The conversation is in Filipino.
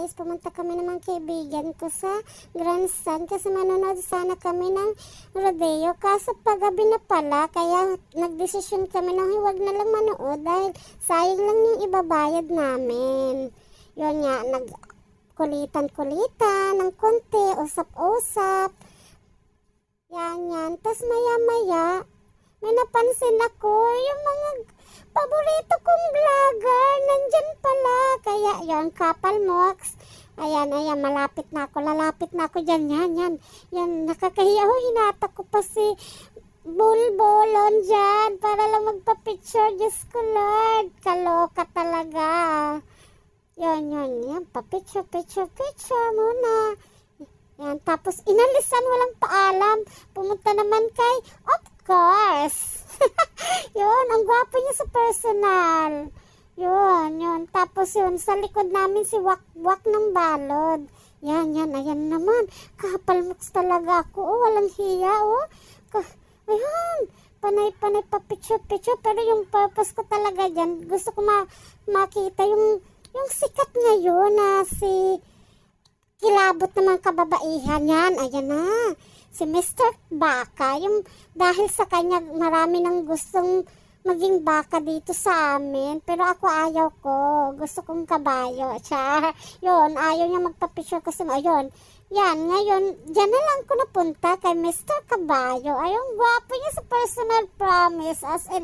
guys, pumunta kami ng mga kaibigan ko sa Grandstand kasi manonood sana kami ng rodeo. Kaso paggabi na pala, kaya nagdesisyon kami na huwag na lang manood dahil sayang lang yung ibabayad namin. Yun nga, nagkulitan-kulitan ng konti, usap-usap. Yan. Tapos maya-maya, may napansin ako yung mga paborito kong vlogger, nandyan pala. Kaya yon, Kapal Mox. Ayan, malapit na ako, lalapit na ako dyan, yan, nakakahiya. Hinata ko pa si Bulbolon dyan para lang magpa-picture. Diyos ko Lord, kaloka talaga. Yan, pa-picture muna. Yan, tapos inalisan, walang paalam. Pumunta naman kay, of course. Yun, ang gwapo niya sa personal. Yun. Tapos yun, sa likod namin si Wakwak ng balod. Yan, ayan naman. Kapal Mox talaga ako. Walang hiya, Ayan, panay pa picture. Pero yung purpose ko talaga dyan, gusto ko makita yung sikat ngayon na si kilabot ng mga kababaihan. Yan, ayan na. Si Mr. Baka, yung dahil sa kanya marami nang gustong maging baka dito sa amin. Pero ako ayaw ko. Gusto kong kabayo. Yun, ayaw niya magpa-picture kasi ayun. Yan, ngayon, dyan na lang ko napunta kay Mr. Kabayo. Ayun, gwapo niya sa personal, promise. As in,